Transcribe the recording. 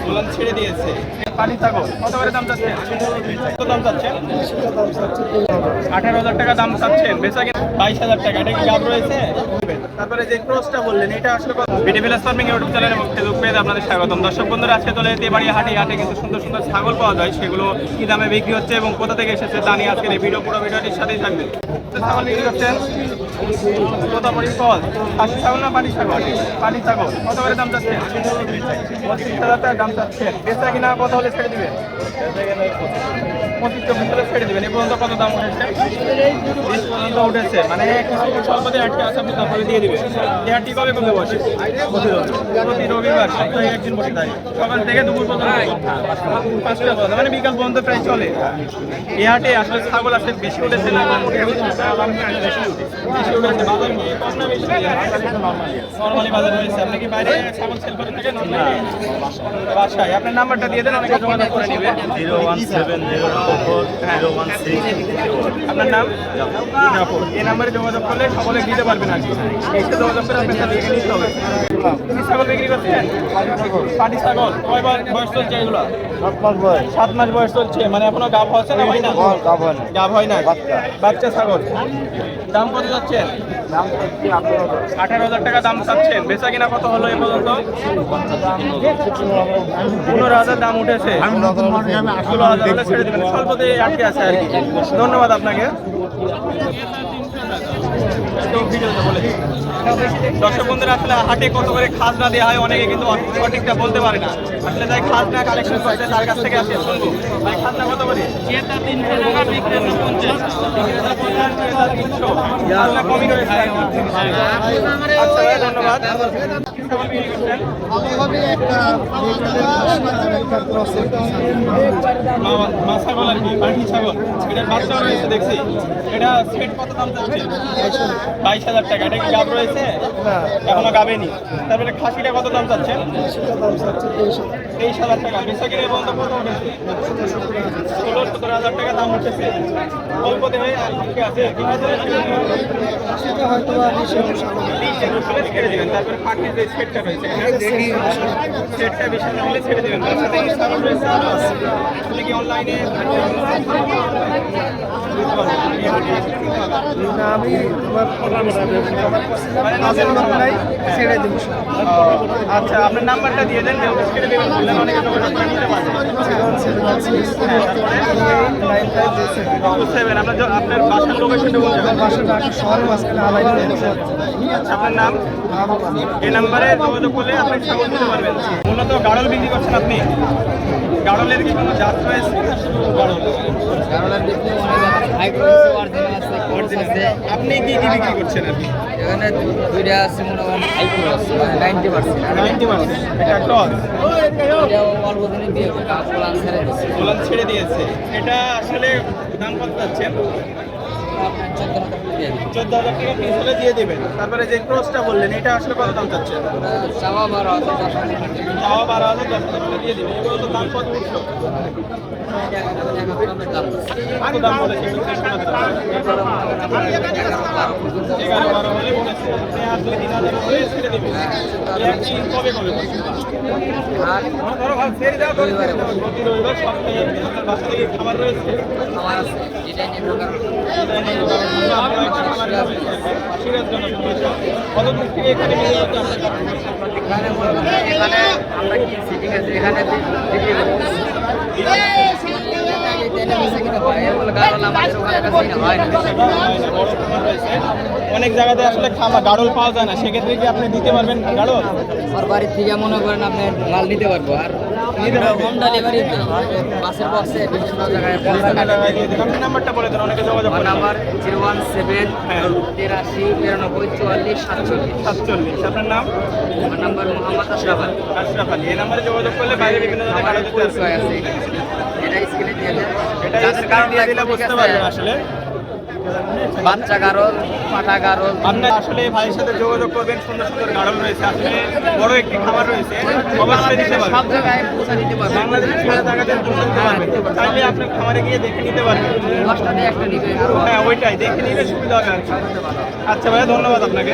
ওলান ছেড়ে দিয়েছে। পানি ছাগল কত করে দাম চাচ্ছেন? কত দাম চাচ্ছেন? 18,000 টাকা দাম চাচ্ছেন। বেচা কিনা 22,000 টাকা। এটা কি গাব রয়েছে? তারপরে যে ক্রসটা বললেন এটা আসলে BD village farming YouTube channel এবং ফেসবুক পেজে আপনাদের স্বাগতম। দর্শক বন্ধুরা, আজকে চলে যেতে পারি হাটে কিন্তু সুন্দর সুন্দর ছাগল পাওয়া যায়, সেগুলো কি দামে বিক্রি হচ্ছে এবং কোথা থেকে এসেছে তা নিয়ে আজকের এই ভিডিও, পুরো ভিডিওটির সাথেই থাকবে। ছাগল বিক্রি করছেন কোথাপড়ি কল, খাসি ছাগল না পানি ছাগল? পানি ছাগল কত করে দাম চাচ্ছেন? 25,000 টাকা দাম চাচ্ছেন। বেচা কিনা কত হলে ছেড়ে দিবেন? 25-24 হলে ছেড়ে দিবেন। এ পর্যন্ত কত দাম উঠেছে? 20 পর্যন্ত উঠেছে, মানে কিছু স্বল্পতে আটকে আছে, আপনি তারপরে দিয়ে দিবেন। দেহাটি কবে করবে বসে? প্রতি রবিবার, সপ্তাহে একদিন বসে থাকে, সকাল থেকে দুপুর পর্যন্ত 5টা পর্যন্ত, মানে বিকাল পর্যন্ত প্রায় চলে। এ হাটে আসলে ছাগল আসলে বেশি উঠেছে না কম উঠেছে? বেশি উঠেছে। বাজার কি কম না বেশি? নরমালি বাজার রয়েছে। আপনি কি বাইরে ছাগল সেল করে থাকেন? বাসায়। আপনার নাম্বারটা দিয়ে দেন, অনেকে যোগাযোগ করে নেবে। 017040160। আপনার নাম? জাফর। এই নাম্বারে যোগাযোগ করলে সকলে দিতে পারবেন আর কি। এসে যোগাযোগ করে আপনার সাথে নিতে হবে। কি ছাগল বিক্রি করছেন? পাটি ছাগল। কয় বয়স চলছে এগুলো? 7 মাস বয়স। 7 মাস বয়স চলছে, মানে এখনো গাভ হচ্ছে না? হয় না? গাভ হয় না। বাচ্চা ছাগল। দাম কত যাচ্ছেন? 18,000 টাকা দাম চাচ্ছেন। বেচা কিনা কত হলো এ পর্যন্ত? 15,000 দাম উঠেছে। 16,000 হলে ছেড়ে দেবেন। স্বল্পতে আটকে আছে আর কি। ধন্যবাদ আপনাকে। দর্শক বন্ধুরা, আসলে হাটে কত করে খাজনা দেওয়া হয় অনেকে কিন্তু সঠিকটা বলতে পারে না। আসলে যাই খাজনা কালেকশন করছে তার কাছ থেকে আসে শুনবো। ভাই, খাজনা কত করে? 300 কমই রয়েছে। আচ্ছা ভাই, ধন্যবাদ। মা ছাগল আর কি, পাটি ছাগল। এটার বাচ্চা রয়েছে দেখছি। এটা সেট কত দাম চাচ্ছে? 22,000 টাকা। এটা কি গাব রয়েছে? এখনো গাবেনি। তারপরে খাসিটা কত দাম চাচ্ছেন? 23,000 টাকা। বেচা কিনে বন্ধ কত উঠেছে? 16-17,000 টাকা দাম উঠেছে। অল্পতে হয়ে আজকে আছে। ছেড়ে দেবেন। তারপরে পাখির যে সেটটা রয়েছে, সেটটা বেশি হলে ছেড়ে দেবেন। তার সাথে ছাগল রয়েছে। আপনি কি অনলাইনে আচ্ছা, আপনার নাম্বারটা দিয়ে দেন, ছেড়ে দেবেন বললেন, অনেকে যোগাযোগ করে নিতে পারবেন। আপনার বাসার লোকেশনটা বলতে আপনার নাম? এই নাম্বারে যোগাযোগ করলে আপনি ছাগল দিতে পারবেন। মূলত গাড়ল বিক্রি করছেন আপনি? গাড়লের কি কোনো জাত রয়েছে? আপনি কি কি বিক্রি করছেন? আপনি এখানে দুইটা আছে, মনে করেন 90%। এটা টস, অল্প দিনে বিয়ে ওলান ছেড়ে দিয়েছে। এটা আসলে দাম কত যাচ্ছেন? 14,000 টাকা পিস হলে দিয়ে দেবেন। তারপরে যে ক্রসটা বললেন এটা আসলে কত দাম চাচ্ছেন? চাওয়া 12,000 10,000 দিয়ে দেবেন। এগুলো তো দাম কত উঠলো? কত দাম বলেছে? 11-12 হলে বলেছে। আপনি আর 2-3,000 হলে ছেড়ে দেবেন। কবে প্রতি রবিবার সপ্তাহে আপনার বাসা থেকে খাবার রয়েছে? আমার আছে, যেটা নিয়ে ঢোকার কতদিন থেকে এখানে মিলে যাচ্ছে? এখানে আমরা কিনছি, ঠিক আছে, এখানে বিক্রি করছি। অনেক জায়গাতে আসলে গাড়ল পাওয়া যায় না, সেক্ষেত্রে কি আপনি দিতে পারবেন গাড়ল? আমার বাড়ির থেকে মনে করেন আপনার মাল নিতে পারবো। আর হোম ডেলিভারি বাসের বক্সে বিভিন্ন জায়গায়। আপনি নাম্বারটা বলে দেন, অনেকে যোগাযোগ করে। নাম্বার 01783944747। আপনার নাম? আমার নাম্বার মোহাম্মদ আশরাফ আলী। আশরাফ আলী। এই নাম্বারে যোগাযোগ করলে বাইরে বিভিন্ন জায়গায় গাড়ল দিতে পরিচয় আছে, এটা স্ক্রিনে দিয়ে দেন। এটা স্ক্রিনে দিয়ে দিলে বুঝতে পারবেন আসলে। বাচ্চা গারল, পাঠা গারল। আপনি আসলে ভাইয়ের সাথে যোগাযোগ করবেন। সুন্দর সুন্দর গাড়ল রয়েছে, আসলে বড় একটি খামার রয়েছে। অবশ্যই দিতে পারবেন, সব জায়গায় পৌঁছা দিতে পারবেন। বাংলাদেশের সারা জায়গাতে পৌঁছে দিতে পারবেন। চাইলে আপনার খামারে গিয়ে দেখে নিতে পারবেন। 10টা দিয়ে একটা নিবে। হ্যাঁ, ওইটাই দেখে নিলে সুবিধা হবে আর কি। আচ্ছা ভাইয়া, ধন্যবাদ আপনাকে।